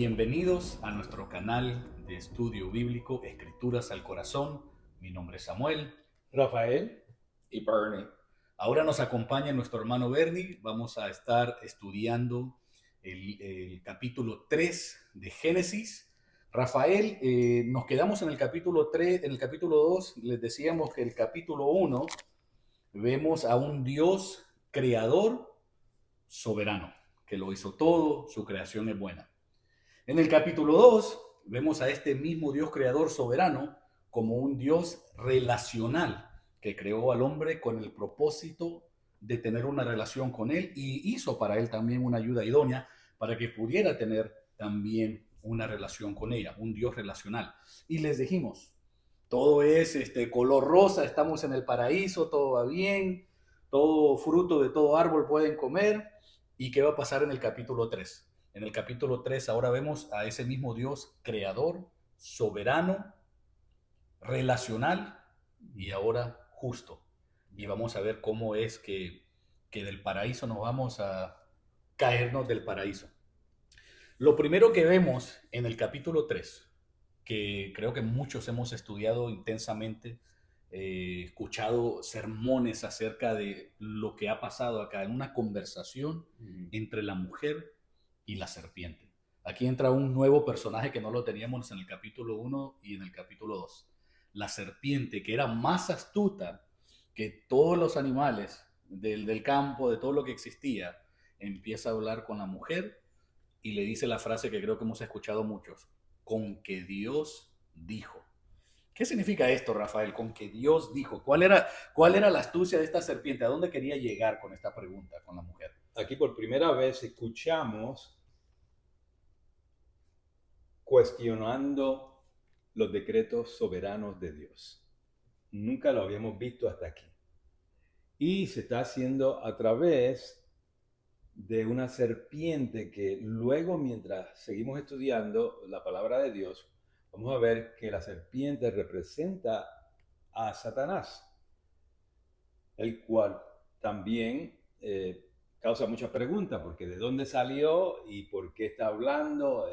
Bienvenidos a nuestro canal de estudio bíblico Escrituras al Corazón. Mi nombre es Samuel. Rafael y Bernie. Ahora nos acompaña nuestro hermano Bernie. Vamos a estar estudiando el capítulo 3 de Génesis. Rafael, nos quedamos en el capítulo 3, en el capítulo 2. Les decíamos que el capítulo 1 vemos a un Dios creador soberano, que lo hizo todo, su creación es buena. En el capítulo 2 vemos a este mismo Dios creador soberano como un Dios relacional que creó al hombre con el propósito de tener una relación con él y hizo para él también una ayuda idónea para que pudiera tener también una relación con ella, un Dios relacional. Y les dijimos, todo es color rosa, estamos en el paraíso, todo va bien, todo fruto de todo árbol pueden comer. ¿Y qué va a pasar en el capítulo 3? En el capítulo 3 ahora vemos a ese mismo Dios creador, soberano, relacional y ahora justo. Y vamos a ver cómo es que del paraíso nos vamos a caernos del paraíso. Lo primero que vemos en el capítulo 3, que creo que muchos hemos estudiado intensamente, escuchado sermones acerca de lo que ha pasado acá en una conversación entre la mujer y la serpiente. Aquí entra un nuevo personaje que no lo teníamos en el capítulo 1 y en el capítulo 2. La serpiente, que era más astuta que todos los animales del campo, de todo lo que existía, empieza a hablar con la mujer y le dice la frase que creo que hemos escuchado muchos, con que Dios dijo. ¿Qué significa esto, Rafael? Con que Dios dijo. ¿Cuál era la astucia de esta serpiente? ¿A dónde quería llegar con esta pregunta con la mujer? aquí por primera vez escuchamos cuestionando los decretos soberanos de Dios. Nunca lo habíamos visto hasta aquí. Y se está haciendo a través de una serpiente que luego, mientras seguimos estudiando la palabra de Dios, vamos a ver que la serpiente representa a Satanás, el cual también causa muchas preguntas, porque de dónde salió y por qué está hablando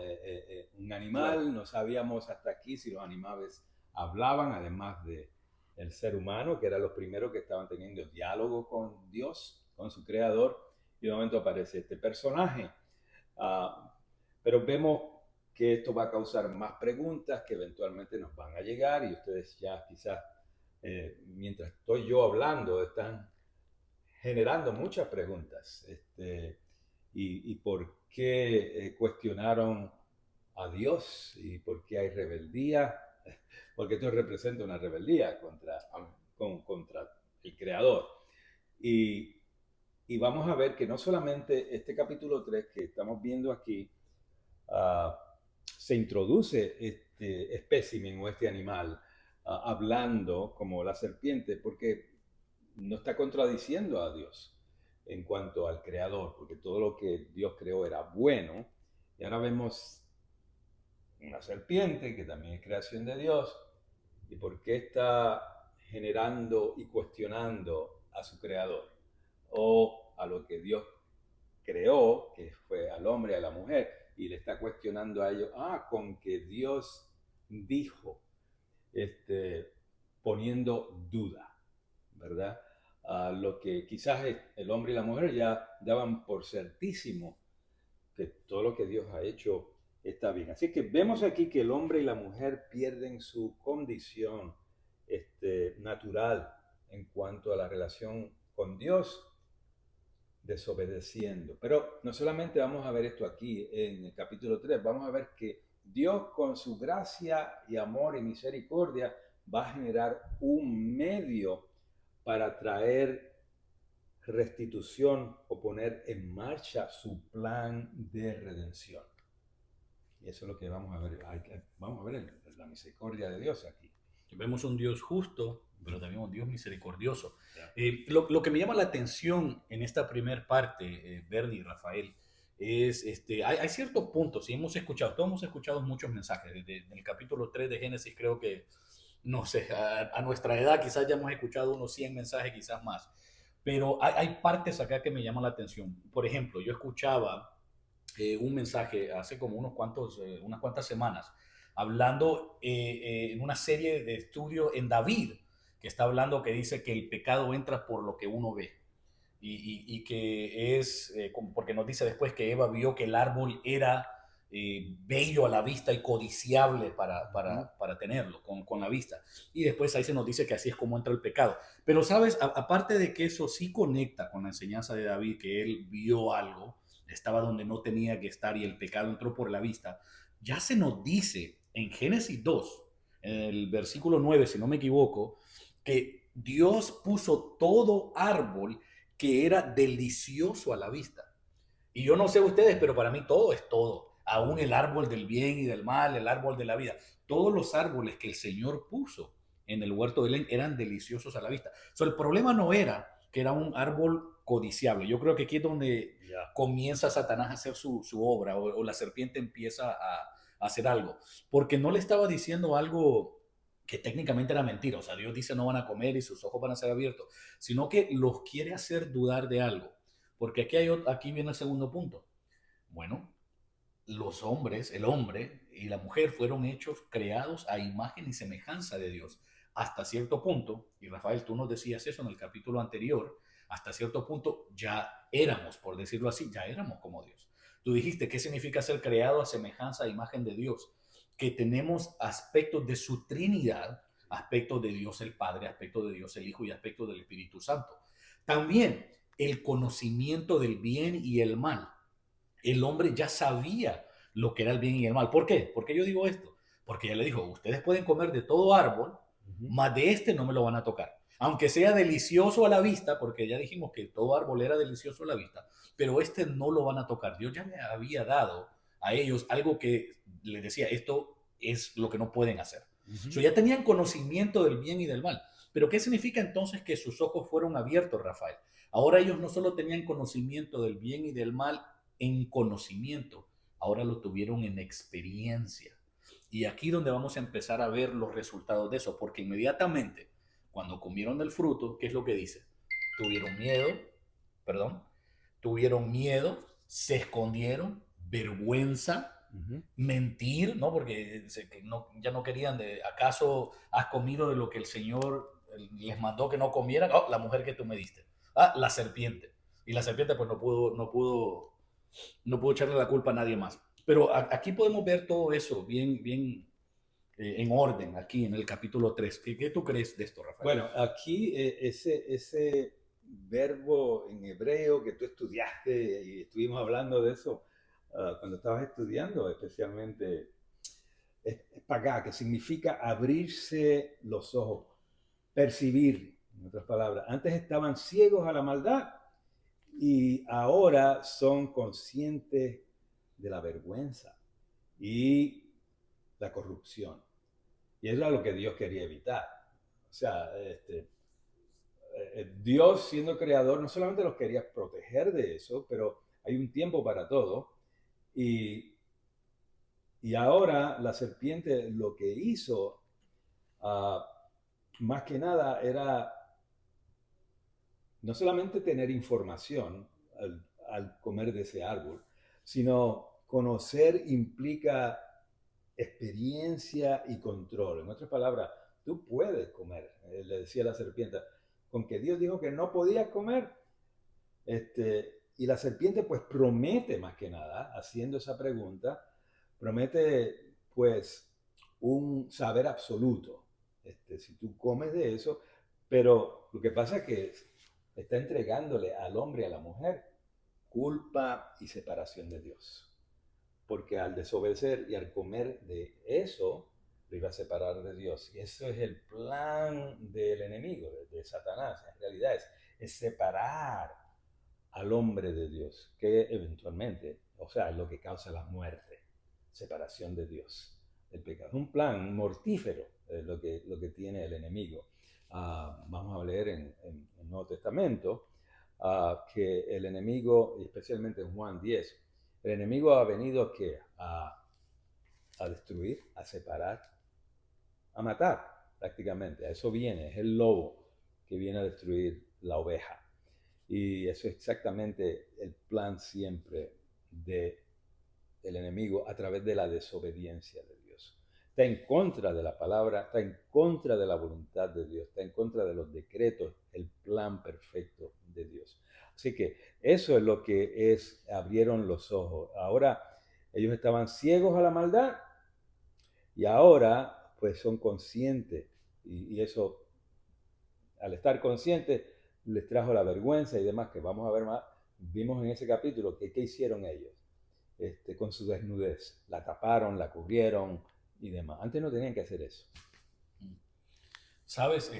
un animal. Claro. No sabíamos hasta aquí si los animales hablaban, además del ser humano, que eran los primeros que estaban teniendo diálogo con Dios, con su creador, y de momento aparece este personaje. Pero vemos que esto va a causar más preguntas que eventualmente nos van a llegar, y ustedes ya quizás, mientras estoy yo hablando, están generando muchas preguntas. Y por qué cuestionaron a Dios y por qué hay rebeldía, porque esto representa una rebeldía contra el Creador. Y vamos a ver que no solamente este capítulo 3 que estamos viendo aquí, se introduce este espécimen o este animal hablando como la serpiente, porque no está contradiciendo a Dios en cuanto al creador, porque todo lo que Dios creó era bueno, y ahora vemos una serpiente que también es creación de Dios, y por qué está generando y cuestionando a su creador o a lo que Dios creó, que fue al hombre y a la mujer, y le está cuestionando a ellos, con que Dios dijo, poniendo duda, ¿verdad? Lo que quizás el hombre y la mujer ya daban por certísimo, que todo lo que Dios ha hecho está bien. Así que vemos aquí que el hombre y la mujer pierden su condición natural en cuanto a la relación con Dios, desobedeciendo. Pero no solamente vamos a ver esto aquí en el capítulo 3, vamos a ver que Dios, con su gracia y amor y misericordia, va a generar un medio para traer restitución o poner en marcha su plan de redención. Y eso es lo que vamos a ver. Vamos a ver la misericordia de Dios aquí. Vemos un Dios justo, pero también un Dios misericordioso. Lo que me llama la atención en esta primer parte, Bernie y Rafael, es hay ciertos puntos, y todos hemos escuchado muchos mensajes. En el capítulo 3 de Génesis creo que, no sé, a nuestra edad quizás ya hemos escuchado unos 100 mensajes, quizás más. Pero hay partes acá que me llaman la atención. Por ejemplo, yo escuchaba un mensaje hace como unas cuantas semanas, hablando en una serie de estudios en David, que está hablando que dice que el pecado entra por lo que uno ve. Y que es, porque nos dice después que Eva vio que el árbol era bello a la vista y codiciable Ujú. para tenerlo con la vista. Y después ahí se nos dice que así es como entra el pecado. Pero sabes, aparte de que eso sí conecta con la enseñanza de David, que él vio algo, estaba donde no tenía que estar y el pecado entró por la vista, ya se nos dice en Génesis 2, en el versículo 9 si no me equivoco, que Dios puso todo árbol que era delicioso a la vista. Y yo no sé ustedes, pero para mí todo es todo. Aún el árbol del bien y del mal, el árbol de la vida. Todos los árboles que el Señor puso en el huerto de Edén eran deliciosos a la vista. El problema no era que era un árbol codiciable. Yo creo que aquí es donde Ya. comienza Satanás a hacer su obra o la serpiente empieza hacer algo. Porque no le estaba diciendo algo que técnicamente era mentira. O sea, Dios dice no van a comer y sus ojos van a ser abiertos, sino que los quiere hacer dudar de algo. Porque aquí viene el segundo punto. Bueno, los hombres, el hombre y la mujer fueron hechos, creados a imagen y semejanza de Dios. Hasta cierto punto, y Rafael, tú nos decías eso en el capítulo anterior, hasta cierto punto ya éramos, por decirlo así, ya éramos como Dios. Tú dijiste, ¿qué significa ser creado a semejanza e imagen de Dios? Que tenemos aspectos de su Trinidad, aspectos de Dios el Padre, aspectos de Dios el Hijo y aspectos del Espíritu Santo. También el conocimiento del bien y el mal. El hombre ya sabía lo que era el bien y el mal. ¿Por qué? ¿Por qué yo digo esto? Porque ya le dijo, ustedes pueden comer de todo árbol, Ujú. más de este no me lo van a tocar. Aunque sea delicioso a la vista, porque ya dijimos que todo árbol era delicioso a la vista, pero este no lo van a tocar. Dios ya le había dado a ellos algo que les decía, esto es lo que no pueden hacer. Ujú. Ya tenían conocimiento del bien y del mal. Pero ¿qué significa entonces que sus ojos fueron abiertos, Rafael? Ahora ellos no solo tenían conocimiento del bien y del mal en conocimiento, ahora lo tuvieron en experiencia. Y aquí donde vamos a empezar a ver los resultados de eso, porque inmediatamente cuando comieron del fruto, ¿qué es lo que dice? Tuvieron miedo, perdón, tuvieron miedo, se escondieron, vergüenza, Ujú. mentir, ¿no? Porque ya no querían de, ¿acaso has comido de lo que el Señor les mandó que no comieran? Oh, la mujer que tú me diste. Ah, la serpiente. Y la serpiente pues no puedo echarle la culpa a nadie más. Pero aquí podemos ver todo eso bien en orden, aquí en el capítulo 3. ¿Qué tú crees de esto, Rafael? Bueno, aquí ese verbo en hebreo que tú estudiaste y estuvimos hablando de eso cuando estabas estudiando, especialmente, es pagá, que significa abrirse los ojos, percibir, en otras palabras. Antes estaban ciegos a la maldad y ahora son conscientes de la vergüenza y la corrupción. Y eso es lo que Dios quería evitar. O sea, Dios siendo creador no solamente los quería proteger de eso, pero hay un tiempo para todo. Y, y ahora la serpiente lo que hizo, uh, más que nada, era no solamente tener información al comer de ese árbol, sino conocer implica experiencia y control. En otras palabras, tú puedes comer, le decía la serpiente, con que Dios dijo que no podías comer. Y la serpiente pues promete más que nada, haciendo esa pregunta, promete pues un saber absoluto. Si tú comes de eso, pero lo que pasa es que está entregándole al hombre y a la mujer culpa y separación de Dios. Porque al desobedecer y al comer de eso, lo iba a separar de Dios. Y eso es el plan del enemigo, de Satanás. En realidad es separar al hombre de Dios, que eventualmente, o sea, es lo que causa la muerte, separación de Dios, el pecado. Es un plan mortífero lo que tiene el enemigo. Vamos a leer en el Nuevo Testamento que el enemigo, especialmente en Juan 10, el enemigo ha venido ¿qué? A destruir, a separar, a matar prácticamente. A eso viene, es el lobo que viene a destruir la oveja. Y eso es exactamente el plan siempre de el enemigo a través de la desobediencia de Dios. Está en contra de la palabra, está en contra de la voluntad de Dios, está en contra de los decretos, el plan perfecto de Dios. Así que eso es lo que abrieron los ojos. Ahora ellos estaban ciegos a la maldad y ahora pues son conscientes y eso, al estar conscientes, les trajo la vergüenza y demás, que vamos a ver más. Vimos en ese capítulo que qué hicieron ellos con su desnudez. La taparon, la cubrieron y demás. Antes no tenían que hacer eso. Sabes,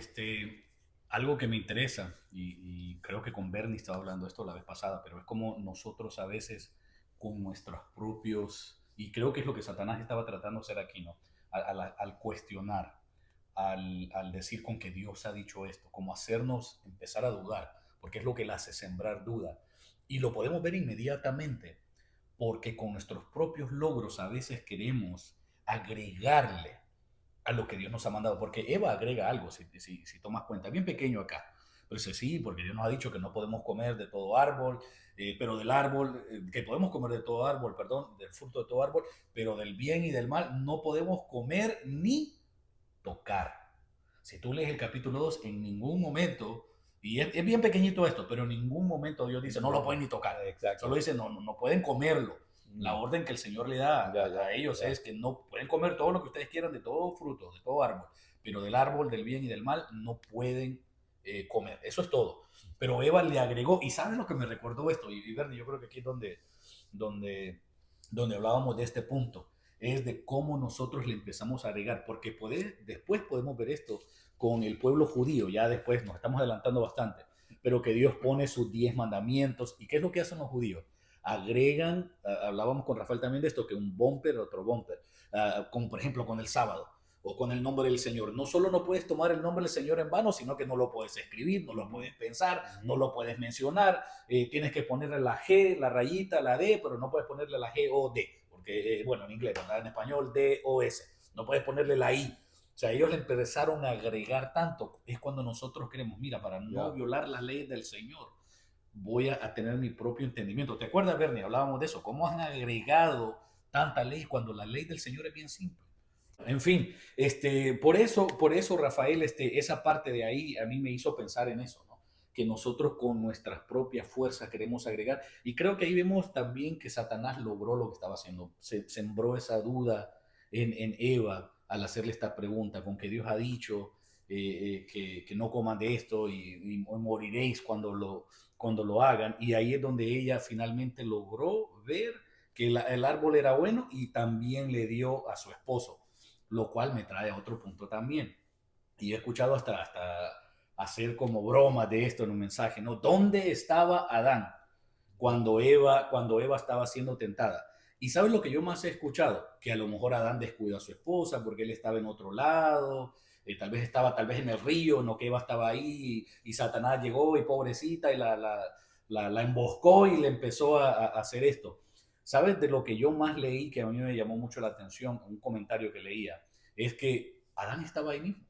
algo que me interesa, y creo que con Bernie estaba hablando esto la vez pasada, pero es como nosotros a veces con nuestros propios, y creo que es lo que Satanás estaba tratando de hacer aquí, ¿no? Al cuestionar, al decir con que Dios ha dicho esto, como hacernos empezar a dudar, porque es lo que le hace sembrar duda. Y lo podemos ver inmediatamente, porque con nuestros propios logros a veces queremos agregarle a lo que Dios nos ha mandado, porque Eva agrega algo, si tomas cuenta, bien pequeño acá, pero dice, sí, porque Dios nos ha dicho que no podemos comer de todo árbol, pero del árbol, que podemos comer de todo árbol, perdón, del fruto de todo árbol, pero del bien y del mal no podemos comer ni tocar. Si tú lees el capítulo 2 en ningún momento, y es bien pequeñito esto, pero en ningún momento Dios dice, no lo pueden ni tocar. Exacto. Solo dice, no pueden comerlo. La orden que el Señor le da a ellos es que no pueden comer todo lo que ustedes quieran de todo fruto, de todo árbol, pero del árbol del bien y del mal no pueden comer. Eso es todo. Pero Eva le agregó, y ¿sabes lo que me recordó esto? Y Bernie, yo creo que aquí es donde, donde hablábamos de este punto, es de cómo nosotros le empezamos a agregar, porque después podemos ver esto con el pueblo judío, ya después nos estamos adelantando bastante, pero que Dios pone sus 10 mandamientos, ¿y qué es lo que hacen los judíos? Agregan, hablábamos con Rafael también de esto, que un bumper, otro bumper, como por ejemplo con el sábado, o con el nombre del Señor. No solo no puedes tomar el nombre del Señor en vano, sino que no lo puedes escribir, no lo puedes pensar, no lo puedes mencionar, tienes que ponerle la G, la rayita, la D, pero no puedes ponerle la G o D, porque, bueno, en inglés, ¿verdad? En español, D o S, no puedes ponerle la I. O sea, ellos le empezaron a agregar tanto. Es cuando nosotros queremos, mira, para no violar las leyes del Señor, voy a tener mi propio entendimiento. ¿Te acuerdas, Bernie? Hablábamos de eso. ¿Cómo han agregado tanta ley cuando la ley del Señor es bien simple? En fin, por eso, Rafael, esa parte de ahí a mí me hizo pensar en eso, ¿no? Que nosotros con nuestras propias fuerzas queremos agregar. Y creo que ahí vemos también que Satanás logró lo que estaba haciendo. Sembró esa duda en Eva al hacerle esta pregunta, con que Dios ha dicho que no coman de esto y moriréis cuando lo hagan. Y ahí es donde ella finalmente logró ver que el árbol era bueno y también le dio a su esposo, lo cual me trae a otro punto también. Y he escuchado hasta hacer como broma de esto en un mensaje, ¿no? ¿Dónde estaba Adán cuando Eva estaba siendo tentada? Y ¿sabes lo que yo más he escuchado? Que a lo mejor Adán descuidó a su esposa porque él estaba en otro lado, tal vez estaba tal vez en el río, no que Eva estaba ahí y Satanás llegó y pobrecita y la emboscó y le empezó a hacer esto. ¿Sabes de lo que yo más leí que a mí me llamó mucho la atención? Un comentario que leía, es que Adán estaba ahí mismo.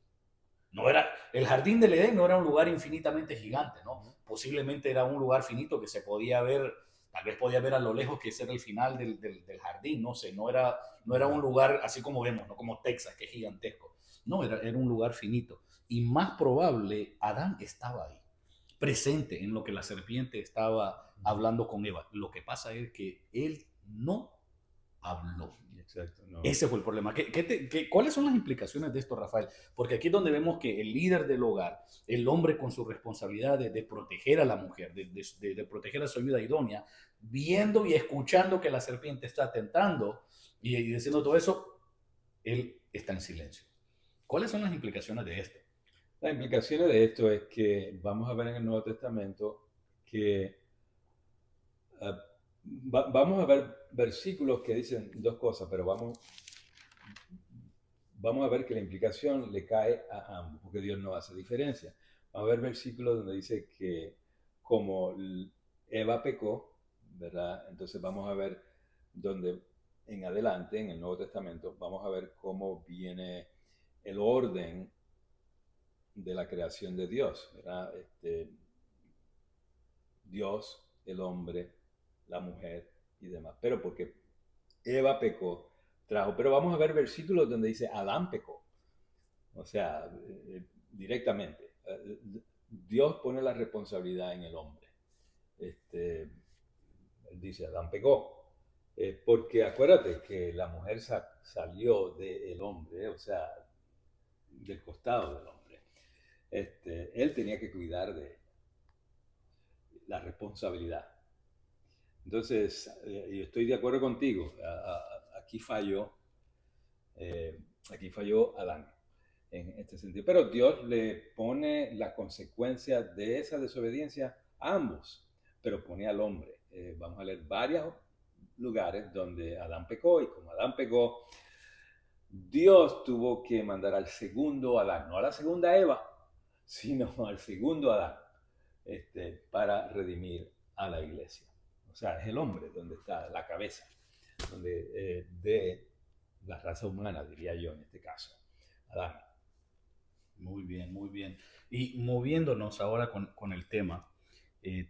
No era, el jardín del Edén no era un lugar infinitamente gigante, ¿no? Posiblemente era un lugar finito que se podía ver, tal vez podía ver a lo lejos que ese era el final del jardín, no sé, no era un lugar así como vemos, no como Texas, que es gigantesco. No, era un lugar finito. Y más probable, Adán estaba ahí, presente en lo que la serpiente estaba hablando con Eva. Lo que pasa es que él no habló. Exacto, no. Ese fue el problema. ¿Cuáles son las implicaciones de esto, Rafael? Porque aquí es donde vemos que el líder del hogar, el hombre con su responsabilidad de proteger a la mujer, de proteger a su ayuda idónea, viendo y escuchando que la serpiente está tentando y diciendo todo eso, él está en silencio. ¿Cuáles son las implicaciones de esto? Las implicaciones de esto es que vamos a ver en el Nuevo Testamento que vamos a ver versículos que dicen dos cosas, pero vamos a ver que la implicación le cae a ambos, porque Dios no hace diferencia. Vamos a ver versículos donde dice que como Eva pecó, ¿verdad? Entonces vamos a ver donde en adelante, en el Nuevo Testamento, vamos a ver cómo viene el orden de la creación de Dios, ¿verdad? Dios, el hombre, la mujer y demás. Pero porque Eva pecó, trajo. Pero vamos a ver versículos donde dice Adán pecó. O sea, directamente. Dios pone la responsabilidad en el hombre. Él dice, Adán pecó. Porque acuérdate que la mujer salió del hombre, o sea, del costado del hombre. Él tenía que cuidar de la responsabilidad. Entonces, yo estoy de acuerdo contigo. Aquí falló, Adán en este sentido. Pero Dios le pone la consecuencia de esa desobediencia a ambos, pero pone al hombre. Vamos a leer varios lugares donde Adán pecó, y como Adán pecó, Dios tuvo que mandar al segundo Adán, no a la segunda Eva, sino al segundo Adán, para redimir a la iglesia. O sea, es el hombre donde está la cabeza, donde de la raza humana, diría yo en este caso, Adán. Muy bien, muy bien. Y moviéndonos ahora con el tema,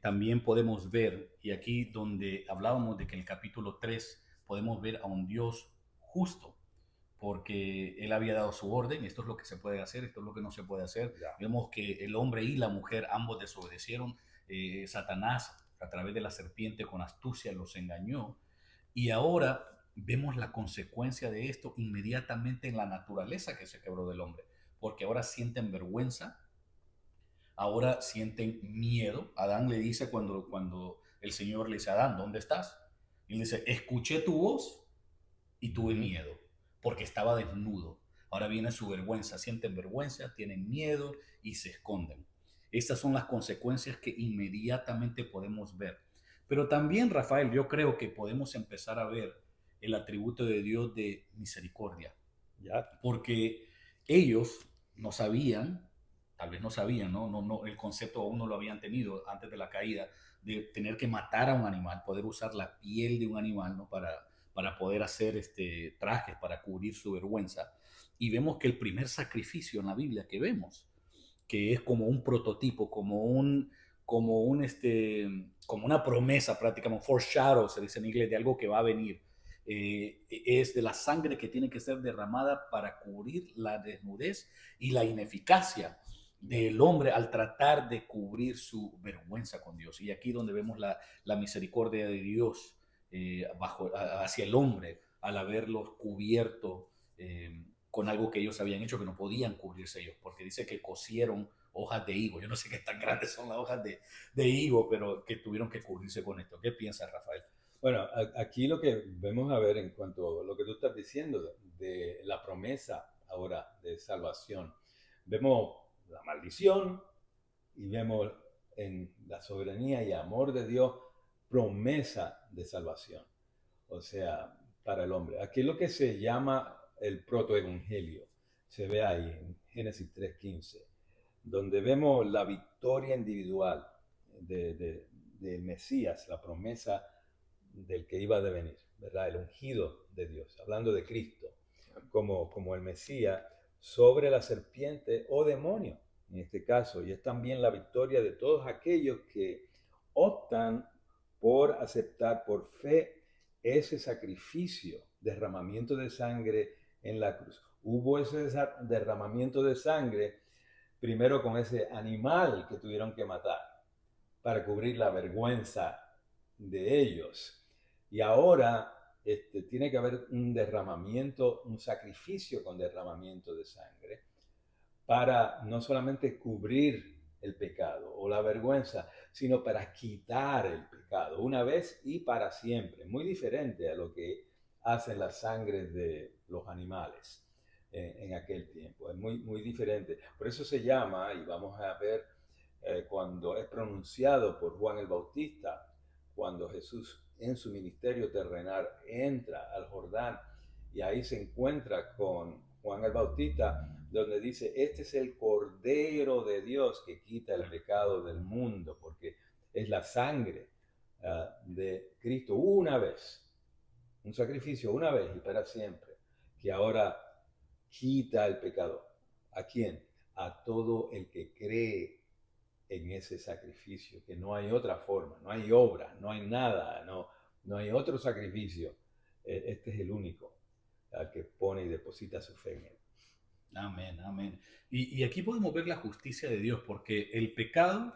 también podemos ver, y aquí donde hablábamos de que en el capítulo 3 podemos ver a un Dios justo, porque él había dado su orden, esto es lo que se puede hacer, esto es lo que no se puede hacer. Ya. Vemos que el hombre y la mujer ambos desobedecieron, Satanás a través de la serpiente con astucia los engañó, y ahora vemos la consecuencia de esto inmediatamente en la naturaleza que se quebró del hombre, porque ahora sienten vergüenza, ahora sienten miedo. Adán le dice cuando el Señor le dice, Adán, ¿dónde estás? Y le dice, escuché tu voz y tuve miedo, porque estaba desnudo. Ahora viene su vergüenza, sienten vergüenza, tienen miedo y se esconden. Estas son las consecuencias que inmediatamente podemos ver. Pero también, Rafael, yo creo que podemos empezar a ver el atributo de Dios de misericordia, Ya. porque ellos no sabían, tal vez no sabían, ¿no? El concepto aún no lo habían tenido antes de la caída, de tener que matar a un animal, poder usar la piel de un animal, ¿no? Para poder hacer trajes, para cubrir su vergüenza. Y vemos que el primer sacrificio en la Biblia que vemos, que es como un prototipo, como una promesa prácticamente, un foreshadow, se dice en inglés, de algo que va a venir. Es de la sangre que tiene que ser derramada para cubrir la desnudez y la ineficacia del hombre al tratar de cubrir su vergüenza con Dios. Y aquí donde vemos la misericordia de Dios hacia el hombre al haberlos cubierto con algo que ellos habían hecho que no podían cubrirse ellos, porque dice que cosieron hojas de higo. Yo no sé qué tan grandes son las hojas de higo, pero que tuvieron que cubrirse con esto. ¿Qué piensas, Rafael? Bueno, aquí lo que vemos a ver en cuanto a lo que tú estás diciendo de la promesa ahora de salvación, vemos la maldición y vemos en la soberanía y amor de Dios promesa de salvación, o sea, para el hombre. Aquí es lo que se llama el protoevangelio, se ve ahí en Génesis 3:15, donde vemos la victoria individual del Mesías, la promesa del que iba a devenir, ¿verdad? El ungido de Dios, hablando de Cristo, como el Mesías sobre la serpiente o demonio, en este caso, y es también la victoria de todos aquellos que optan por aceptar por fe ese sacrificio, derramamiento de sangre en la cruz. Hubo ese derramamiento de sangre primero con ese animal que tuvieron que matar para cubrir la vergüenza de ellos. Y ahora tiene que haber un derramamiento, un sacrificio con derramamiento de sangre para no solamente cubrir el pecado o la vergüenza, sino para quitar el pecado una vez y para siempre. Muy diferente a lo que hacen las sangres de los animales en aquel tiempo. Es muy, muy diferente. Por eso se llama, y vamos a ver cuando es pronunciado por Juan el Bautista, cuando Jesús en su ministerio terrenal entra al Jordán y ahí se encuentra con Juan el Bautista, donde dice, este es el Cordero de Dios que quita el pecado del mundo, porque es la sangre de Cristo una vez, un sacrificio una vez y para siempre, que ahora quita el pecado. ¿A quién? A todo el que cree en ese sacrificio, que no hay otra forma, no hay obra, no hay nada, no hay otro sacrificio este es el único al que pone y deposita su fe en él. Amén, amén. Y aquí podemos ver la justicia de Dios, porque el pecado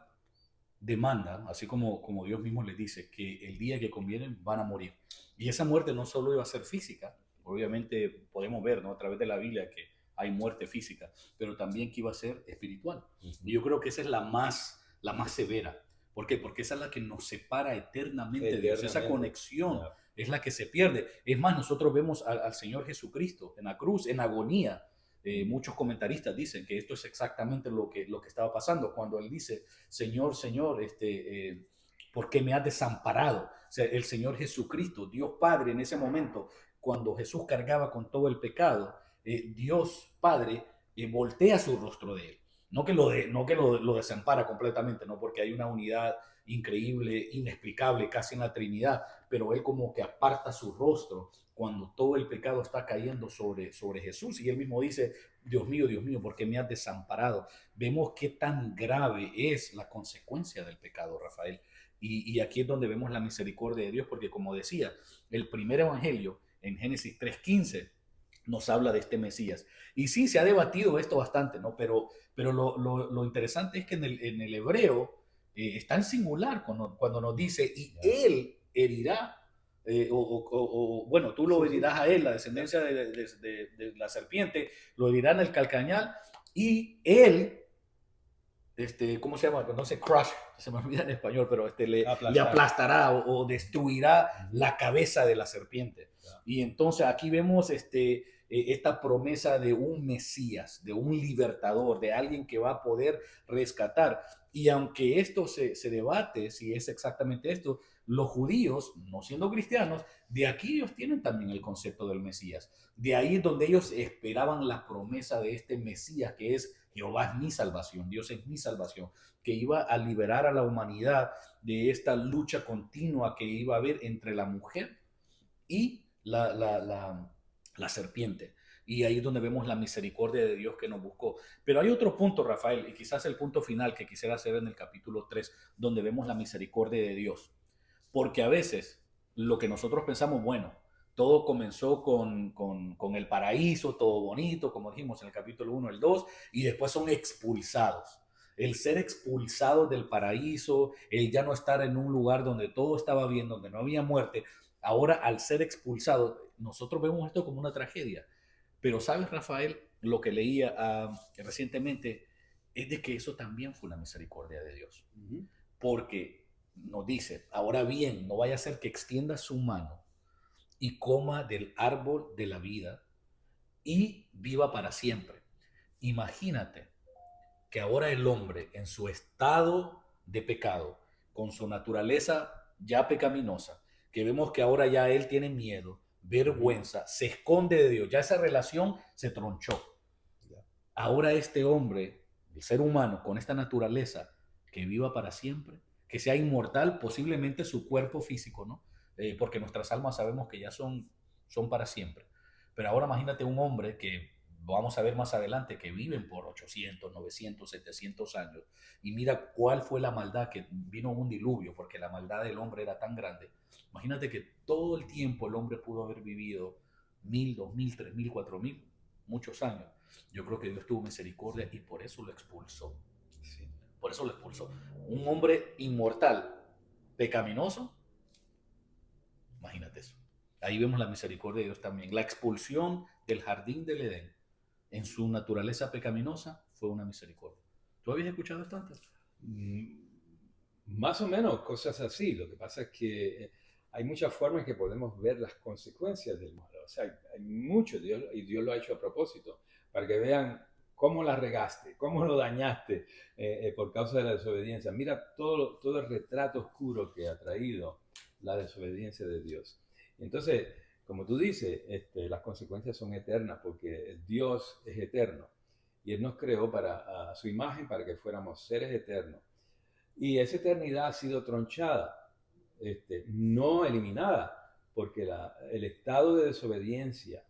demanda, así como Dios mismo les dice, que el día que convienen van a morir. Y esa muerte no solo iba a ser física, obviamente podemos ver, ¿no?, a través de la Biblia que hay muerte física, pero también que iba a ser espiritual. Y yo creo que esa es la más severa. ¿Por qué? Porque esa es la que nos separa eternamente de Dios. Esa conexión es la que se pierde. Es más, nosotros vemos al Señor Jesucristo en la cruz, en agonía. Muchos comentaristas dicen que esto es exactamente lo que estaba pasando cuando él dice, Señor, Señor, ¿por qué me has desamparado? O sea, el Señor Jesucristo, Dios Padre, en ese momento, cuando Jesús cargaba con todo el pecado, Dios Padre voltea su rostro de él. No que lo desampara completamente, no, porque hay una unidad increíble, inexplicable, casi en la Trinidad, pero él como que aparta su rostro cuando todo el pecado está cayendo sobre Jesús. Y él mismo dice, Dios mío, ¿por qué me has desamparado? Vemos qué tan grave es la consecuencia del pecado, Rafael. Y aquí es donde vemos la misericordia de Dios, porque como decía, el primer evangelio en Génesis 3:15 nos habla de este Mesías. Y sí, se ha debatido esto bastante, ¿no? Pero lo interesante es que en el hebreo está en singular cuando nos dice, y él herirá, bueno, tú lo herirás a él, la descendencia de la serpiente, lo herirá en el calcañal, y él, ¿cómo se llama? No sé, crush, se me olvida en español, pero le aplastará o destruirá la cabeza de la serpiente. Y entonces aquí vemos esta promesa de un Mesías, de un libertador, de alguien que va a poder rescatar. Y aunque esto se debate si es exactamente esto, los judíos, no siendo cristianos, de aquí ellos tienen también el concepto del Mesías. De ahí es donde ellos esperaban la promesa de este Mesías, que es Jehová es mi salvación, Dios es mi salvación, que iba a liberar a la humanidad de esta lucha continua que iba a haber entre la mujer y la serpiente. Y ahí es donde vemos la misericordia de Dios que nos buscó. Pero hay otro punto, Rafael, y quizás el punto final que quisiera hacer en el capítulo 3, donde vemos la misericordia de Dios. Porque a veces lo que nosotros pensamos, bueno, todo comenzó con el paraíso, todo bonito, como dijimos en el capítulo 1, el 2, y después son expulsados. El ser expulsados del paraíso, el ya no estar en un lugar donde todo estaba bien, donde no había muerte, ahora al ser expulsados, nosotros vemos esto como una tragedia. Pero sabes, Rafael, lo que leía recientemente es de que eso también fue una misericordia de Dios. Porque nos dice, ahora bien, no vaya a ser que extienda su mano y coma del árbol de la vida y viva para siempre. Imagínate que ahora el hombre en su estado de pecado, con su naturaleza ya pecaminosa, que vemos que ahora ya él tiene miedo, vergüenza, se esconde de Dios, ya esa relación se tronchó. Ahora este hombre, el ser humano con esta naturaleza, que viva para siempre, que sea inmortal, posiblemente su cuerpo físico, ¿no? Porque nuestras almas sabemos que ya son para siempre. Pero ahora imagínate un hombre que vamos a ver más adelante, que viven por 800, 900, 700 años, y mira cuál fue la maldad, que vino un diluvio, porque la maldad del hombre era tan grande. Imagínate que todo el tiempo el hombre pudo haber vivido 1000, 2000, 3000, 4000, muchos años. Yo creo que Dios tuvo misericordia y por eso lo expulsó. Sí. Por eso lo expulsó. Un hombre inmortal, pecaminoso, imagínate eso. Ahí vemos la misericordia de Dios también. La expulsión del jardín del Edén en su naturaleza pecaminosa fue una misericordia. ¿Tú habías escuchado esto antes? Más o menos cosas así. Lo que pasa es que hay muchas formas que podemos ver las consecuencias del mal. O sea, hay mucho, y Dios lo ha hecho a propósito, para que vean cómo la regaste, cómo lo dañaste por causa de la desobediencia. Mira todo el retrato oscuro que ha traído la desobediencia de Dios. Entonces, como tú dices, las consecuencias son eternas porque Dios es eterno y Él nos creó a su imagen para que fuéramos seres eternos. Y esa eternidad ha sido tronchada, no eliminada, porque el estado de desobediencia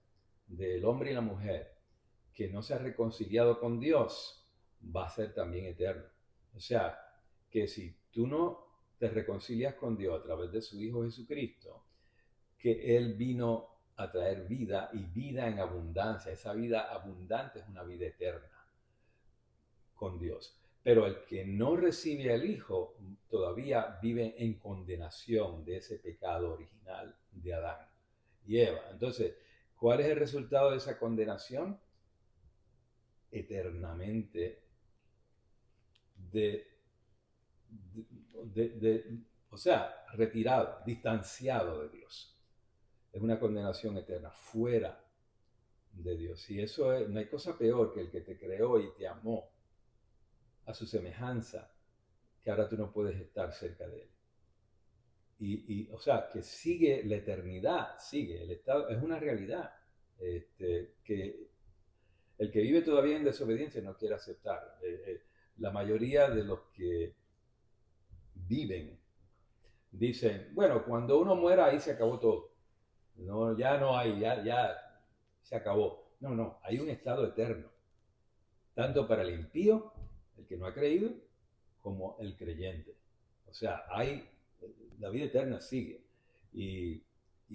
del hombre y la mujer que no se ha reconciliado con Dios va a ser también eterno. O sea, que si tú no te reconcilias con Dios a través de su Hijo Jesucristo, que Él vino a traer vida y vida en abundancia. Esa vida abundante es una vida eterna con Dios. Pero el que no recibe al Hijo todavía vive en condenación de ese pecado original de Adán y Eva. Entonces, ¿cuál es el resultado de esa condenación? Eternamente o sea, retirado, distanciado de Dios. Es una condenación eterna, fuera de Dios. Y eso es, no hay cosa peor que el que te creó y te amó a su semejanza, que ahora tú no puedes estar cerca de él. O sea, que sigue la eternidad, sigue, el estado, es una realidad que el que vive todavía en desobediencia no quiere aceptar. La mayoría de los que viven dicen, bueno, cuando uno muera ahí se acabó todo. No, ya no hay, ya se acabó. No, hay un estado eterno, tanto para el impío, el que no ha creído, como el creyente. O sea, la vida eterna sigue. Y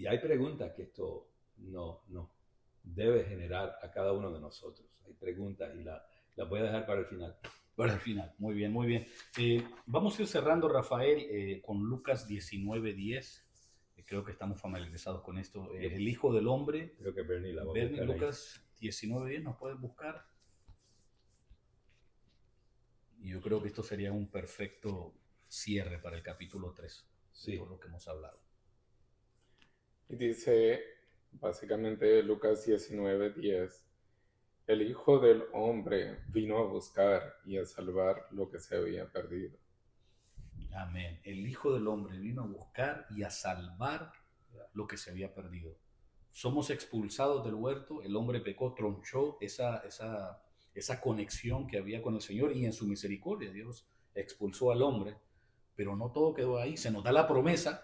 hay preguntas que esto no debe generar a cada uno de nosotros. Hay preguntas y las voy a dejar para el final. Para el final, muy bien, muy bien. Vamos a ir cerrando, Rafael, con Lucas 19:10. Creo que estamos familiarizados con esto. El Hijo del Hombre. Creo que Bernie la va a Bernie, buscar Lucas 19:10, ¿nos puedes buscar? Y yo creo que esto sería un perfecto cierre para el capítulo 3, sí, por lo que hemos hablado. Y dice, básicamente, Lucas 19:10, el Hijo del Hombre vino a buscar y a salvar lo que se había perdido. Amén. El Hijo del Hombre vino a buscar y a salvar lo que se había perdido. Somos expulsados del huerto, el hombre pecó, tronchó esa conexión que había con el Señor, y en su misericordia Dios expulsó al hombre, pero no todo quedó ahí. Se nos da la promesa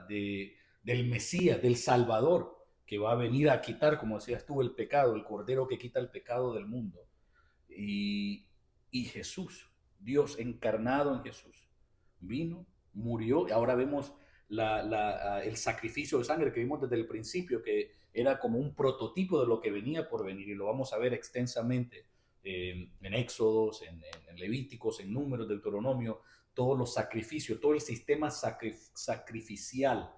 del Mesías, del Salvador, que va a venir a quitar, como decías tú, el pecado, el Cordero que quita el pecado del mundo. Y Jesús, Dios encarnado en Jesús, vino, murió, y ahora vemos el sacrificio de sangre que vimos desde el principio, que era como un prototipo de lo que venía por venir, y lo vamos a ver extensamente en Éxodos, en Levíticos, en Números, Deuteronomio, todos los sacrificios, todo el sistema sacrificial,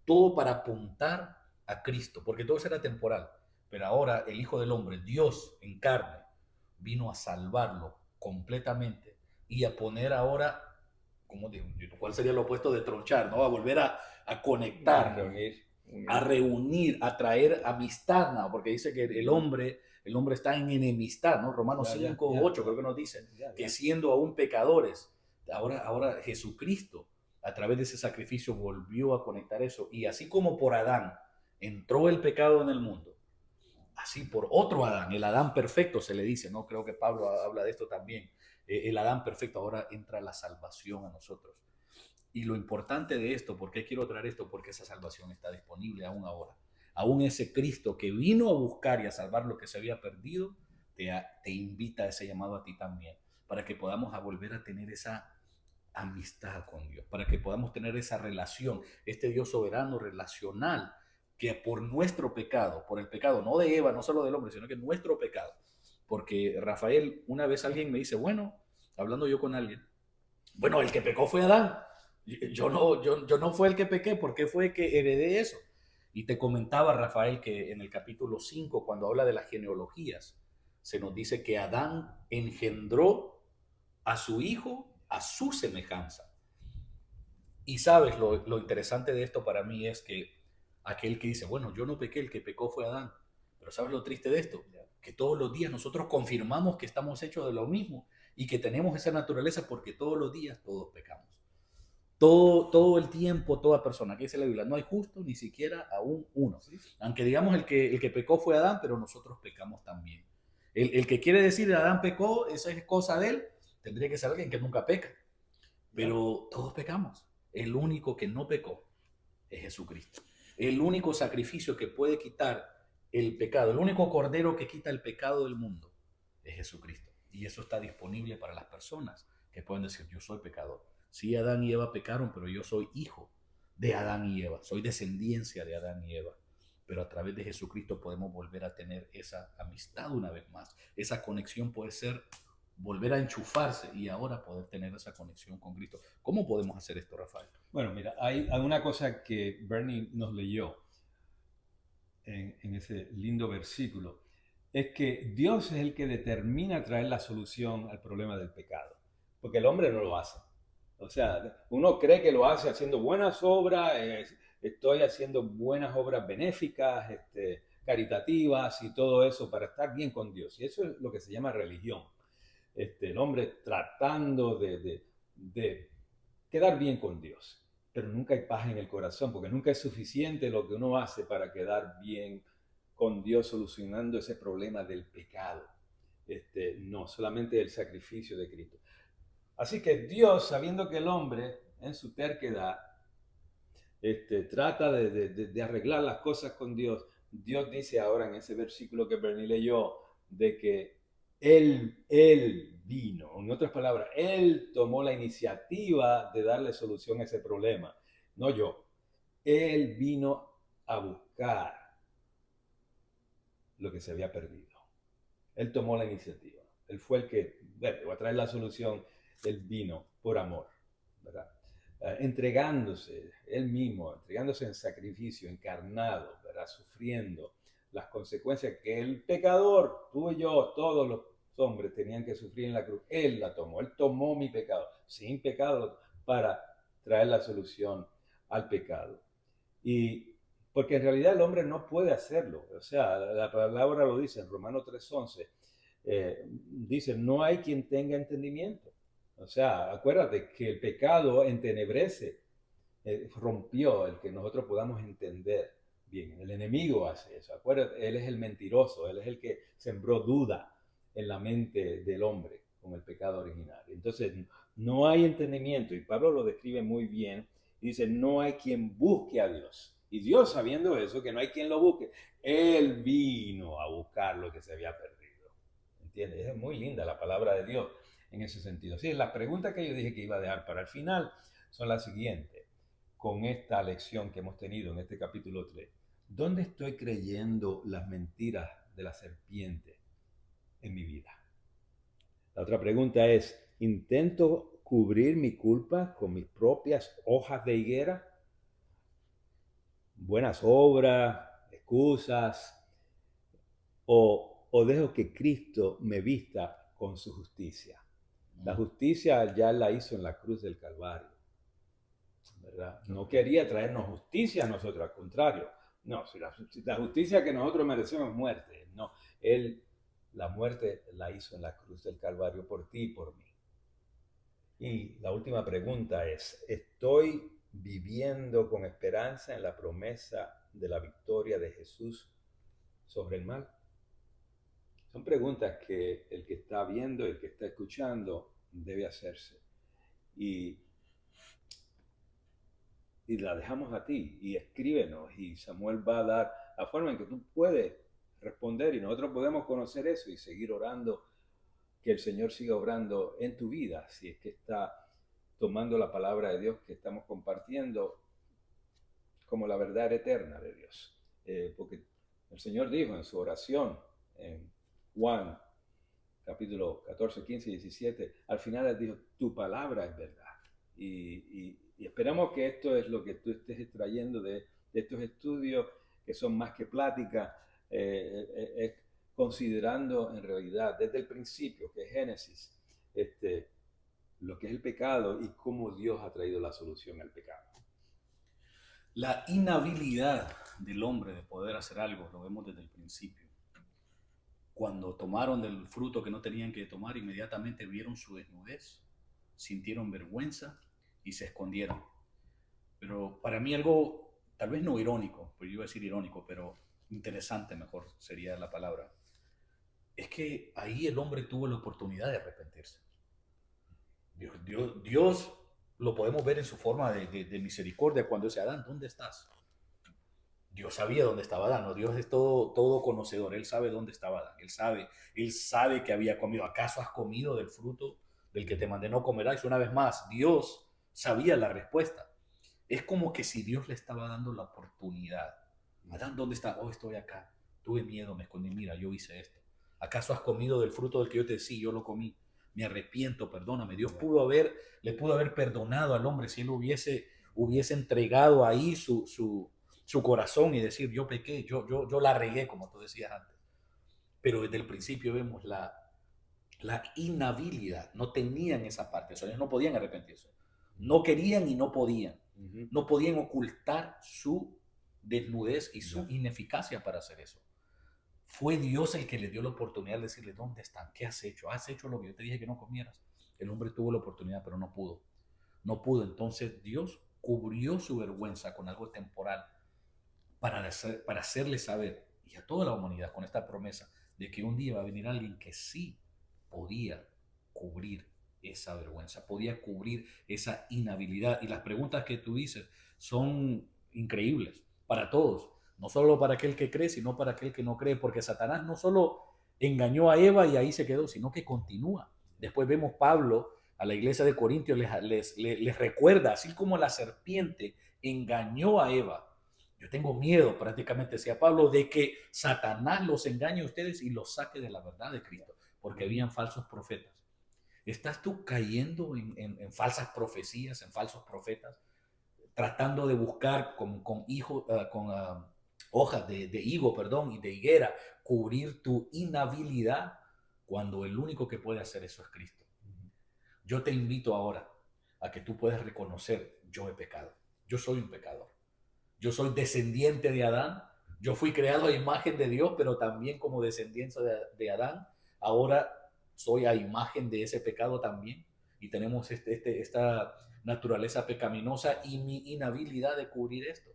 todo para apuntar a Cristo, porque todo eso era temporal, pero ahora el Hijo del Hombre, Dios en carne, vino a salvarlo completamente y a poner ahora, ¿cuál sería lo opuesto de tronchar? ¿No? A volver a conectar, a reunir, a traer amistad, ¿no? Porque dice que el hombre está en enemistad, ¿no? Romanos 5:8 creo que nos dice, que siendo aún pecadores, ahora Jesucristo, a través de ese sacrificio, volvió a conectar eso. Y así como por Adán entró el pecado en el mundo, así por otro Adán, el Adán perfecto se le dice, ¿no? Creo que Pablo habla de esto también. El Adán perfecto, ahora entra la salvación a nosotros. Y lo importante de esto, ¿por qué quiero traer esto? Porque esa salvación está disponible aún ahora. Aún ese Cristo que vino a buscar y a salvar lo que se había perdido, te invita a ese llamado a ti también, para que podamos volver a tener esa amistad con Dios, para que podamos tener esa relación, este Dios soberano, relacional, que por nuestro pecado, por el pecado, no de Eva, no solo del hombre, sino que nuestro pecado. Porque Rafael, una vez alguien me dice, bueno, hablando yo con alguien, bueno, el que pecó fue Adán. Yo no fue el que pequé, ¿por qué fue que heredé eso? Y te comentaba, Rafael, que en el capítulo 5, cuando habla de las genealogías, se nos dice que Adán engendró a su hijo a su semejanza. Y sabes, lo interesante de esto para mí es que aquel que dice, bueno, yo no pequé, el que pecó fue Adán. Pero ¿sabes lo triste de esto? Que todos los días nosotros confirmamos que estamos hechos de lo mismo y que tenemos esa naturaleza, porque todos los días todos pecamos. Todo el tiempo, toda persona, que dice la Biblia, no hay justo ni siquiera aún uno. Aunque digamos el que pecó fue Adán, pero nosotros pecamos también. El que quiere decir Adán pecó, esa es cosa de él, tendría que ser alguien que nunca peca. Pero todos pecamos. El único que no pecó es Jesucristo. El único sacrificio que puede quitar el pecado, el único cordero que quita el pecado del mundo es Jesucristo. Y eso está disponible para las personas que pueden decir, yo soy pecador. Sí, Adán y Eva pecaron, pero yo soy hijo de Adán y Eva, soy descendencia de Adán y Eva, pero a través de Jesucristo podemos volver a tener esa amistad una vez más. Esa conexión puede ser volver a enchufarse y ahora poder tener esa conexión con Cristo. ¿Cómo podemos hacer esto, Rafael? Bueno, mira, hay una cosa que Bernie nos leyó en ese lindo versículo, es que Dios es el que determina traer la solución al problema del pecado, porque el hombre no lo hace. O sea, uno cree que lo hace haciendo buenas obras, estoy haciendo buenas obras benéficas, caritativas y todo eso para estar bien con Dios. Y eso es lo que se llama religión. El hombre tratando de quedar bien con Dios. Pero nunca hay paz en el corazón, porque nunca es suficiente lo que uno hace para quedar bien con Dios solucionando ese problema del pecado. No, solamente el sacrificio de Cristo. Así que Dios, sabiendo que el hombre en su terquedad trata de arreglar las cosas con Dios, Dios dice ahora en ese versículo que Bernie leyó, de que Él vino, en otras palabras, Él tomó la iniciativa de darle solución a ese problema, no yo. Él vino a buscar lo que se había perdido. Él tomó la iniciativa. Él fue el que, va a traer la solución. Él vino por amor, ¿verdad? Entregándose él mismo, entregándose en sacrificio, encarnado, ¿verdad? Sufriendo las consecuencias que el pecador, tú y yo, todos los hombres tenían que sufrir en la cruz. Él la tomó, él tomó mi pecado, sin pecado, para traer la solución al pecado. Y porque en realidad el hombre no puede hacerlo. O sea, la palabra lo dice en Romanos 3:11. Dice, no hay quien tenga entendimiento. O sea, acuérdate que el pecado entenebrece, rompió el que nosotros podamos entender bien. El enemigo hace eso. Acuérdate, él es el mentiroso, él es el que sembró duda en la mente del hombre con el pecado original. Entonces, no hay entendimiento, y Pablo lo describe muy bien. Dice, no hay quien busque a Dios. Y Dios, sabiendo eso, que no hay quien lo busque, Él vino a buscar lo que se había perdido. ¿Entiendes? Es muy linda la palabra de Dios en ese sentido. Sí, las preguntas que yo dije que iba a dejar para el final son las siguientes. Con esta lección que hemos tenido en este capítulo 3, ¿dónde estoy creyendo las mentiras de la serpiente en mi vida? La otra pregunta es, ¿intento cubrir mi culpa con mis propias hojas de higuera? Buenas obras, excusas, o dejo que Cristo me vista con su justicia. La justicia ya la hizo en la cruz del Calvario, ¿verdad? No quería traernos justicia a nosotros, al contrario. No, si la justicia que nosotros merecemos es muerte. No, Él la muerte la hizo en la cruz del Calvario por ti y por mí. Y la última pregunta es, ¿estoy viviendo con esperanza en la promesa de la victoria de Jesús sobre el mal? Son preguntas que el que está viendo, el que está escuchando, debe hacerse. Y la dejamos a ti, y escríbenos, y Samuel va a dar la forma en que tú puedes responder, y nosotros podemos conocer eso y seguir orando, que el Señor siga obrando en tu vida, si es que está tomando la palabra de Dios que estamos compartiendo como la verdad eterna de Dios. Porque el Señor dijo en su oración, en Juan, capítulo 14, 15 y 17, al final Él dijo, tu palabra es verdad. Y esperamos que esto es lo que tú estés extrayendo de estos estudios, que son más que plática, considerando en realidad desde el principio, que es Génesis, lo que es el pecado y cómo Dios ha traído la solución al pecado. La inhabilidad del hombre de poder hacer algo lo vemos desde el principio. Cuando tomaron del fruto que no tenían que tomar, inmediatamente vieron su desnudez, sintieron vergüenza y se escondieron. Pero para mí algo, tal vez no irónico, pues yo iba a decir irónico, pero interesante mejor sería la palabra, es que ahí el hombre tuvo la oportunidad de arrepentirse. Dios lo podemos ver en su forma de misericordia cuando dice, Adán, ¿dónde estás? Dios sabía dónde estaba Adán, ¿no? Dios es todo conocedor, Él sabe dónde estaba Adán, Él sabe que había comido. ¿Acaso has comido del fruto del que te mandé no comerás? Una vez más, Dios sabía la respuesta. Es como que si Dios le estaba dando la oportunidad. Adán, ¿dónde está? Oh, estoy acá. Tuve miedo, me escondí. Mira, yo hice esto. ¿Acaso has comido del fruto del que yo te decía? Yo lo comí. Me arrepiento, perdóname. Dios le pudo haber perdonado al hombre si él hubiese entregado ahí su corazón y decir, yo pequé, yo la regué, como tú decías antes. Pero desde el principio vemos la inhabilidad. No tenían esa parte. O sea, ellos no podían arrepentirse. No querían y no podían. No podían ocultar su desnudez y su ineficacia para hacer eso. Fue Dios el que le dio la oportunidad de decirle, ¿dónde están? ¿Qué has hecho? ¿Has hecho lo que yo te dije que no comieras? El hombre tuvo la oportunidad, pero no pudo. No pudo. Entonces Dios cubrió su vergüenza con algo temporal para hacerle saber, y a toda la humanidad, con esta promesa de que un día va a venir alguien que sí podía cubrir esa vergüenza, podía cubrir esa inhabilidad. Y las preguntas que tú dices son increíbles para todos, no solo para aquel que cree, sino para aquel que no cree, porque Satanás no solo engañó a Eva y ahí se quedó, sino que continúa. Después vemos Pablo a la iglesia de Corintios, les recuerda, así como la serpiente engañó a Eva. Yo tengo miedo, prácticamente decía Pablo, de que Satanás los engañe a ustedes y los saque de la verdad de Cristo, porque habían falsos profetas. ¿Estás tú cayendo en falsas profecías, en falsos profetas, tratando de buscar con hojas de higo, perdón, y de higuera, cubrir tu inhabilidad, cuando el único que puede hacer eso es Cristo? Yo te invito ahora a que tú puedas reconocer, yo he pecado, yo soy un pecador, yo soy descendiente de Adán, yo fui creado a imagen de Dios, pero también como descendiente de Adán, ahora soy a imagen de ese pecado también, y tenemos esta naturaleza pecaminosa y mi inhabilidad de cubrir esto.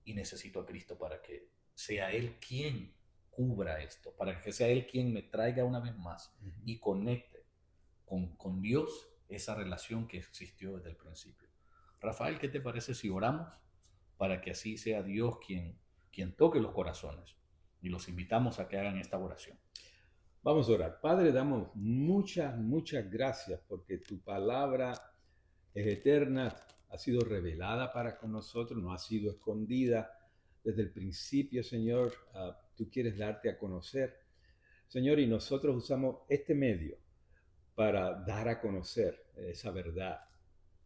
Y necesito a Cristo para que sea Él quien cubra esto, para que sea Él quien me traiga una vez más y conecte con Dios esa relación que existió desde el principio. Rafael, ¿qué te parece si oramos para que así sea Dios quien toque los corazones? Y los invitamos a que hagan esta oración. Vamos a orar. Padre, damos muchas gracias porque tu palabra es eterna, ha sido revelada para con nosotros, no ha sido escondida desde el principio, Señor. Tú quieres darte a conocer, Señor, y nosotros usamos este medio para dar a conocer esa verdad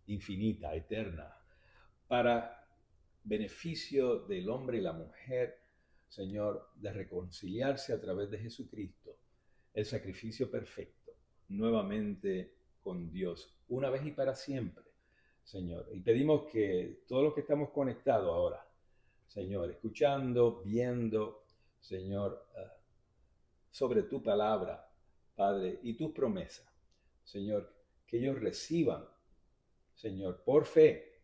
infinita, eterna, para beneficio del hombre y la mujer, Señor, de reconciliarse a través de Jesucristo, el sacrificio perfecto, nuevamente con Dios, una vez y para siempre, Señor. Y pedimos que todos los que estamos conectados ahora, Señor, escuchando, viendo, Señor, sobre tu palabra, Padre, y tus promesas, Señor, que ellos reciban, Señor, por fe,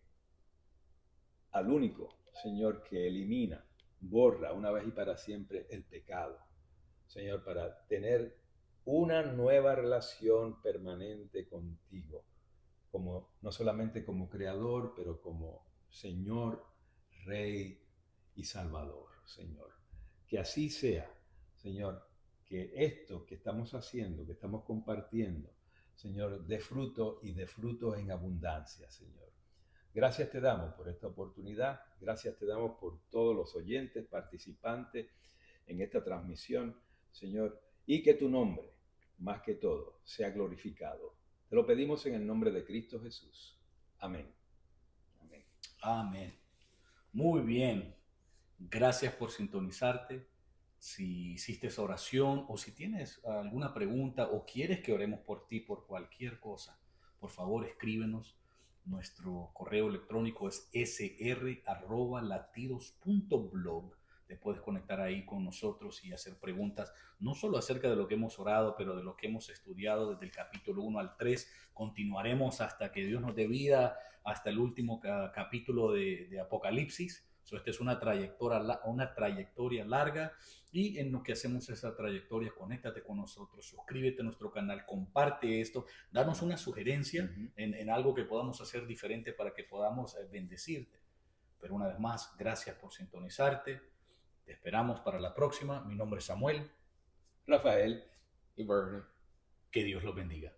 al único, Señor, que elimina, borra una vez y para siempre el pecado, Señor, para tener una nueva relación permanente contigo, como, no solamente como creador, pero como Señor, Rey y Salvador, Señor. Que así sea, Señor, que esto que estamos haciendo, que estamos compartiendo, Señor, dé fruto y dé fruto en abundancia, Señor. Gracias te damos por esta oportunidad, gracias te damos por todos los oyentes, participantes en esta transmisión, Señor, y que tu nombre, más que todo, sea glorificado. Te lo pedimos en el nombre de Cristo Jesús. Amén. Amén. Amén. Muy bien. Gracias por sintonizarte. Si hiciste esa oración o si tienes alguna pregunta o quieres que oremos por ti, por cualquier cosa, por favor escríbenos. Nuestro correo electrónico es sr@latidos.blog. Te puedes conectar ahí con nosotros y hacer preguntas, no solo acerca de lo que hemos orado, pero de lo que hemos estudiado desde el capítulo 1 al 3. Continuaremos hasta que Dios nos dé vida, hasta el último capítulo de Apocalipsis. Esta es una trayectoria larga, y en lo que hacemos esa trayectoria, conéctate con nosotros, suscríbete a nuestro canal, comparte esto, danos una sugerencia en algo que podamos hacer diferente para que podamos bendecirte. Pero una vez más, gracias por sintonizarte. Te esperamos para la próxima. Mi nombre es Samuel. Rafael y Bernie. Que Dios los bendiga.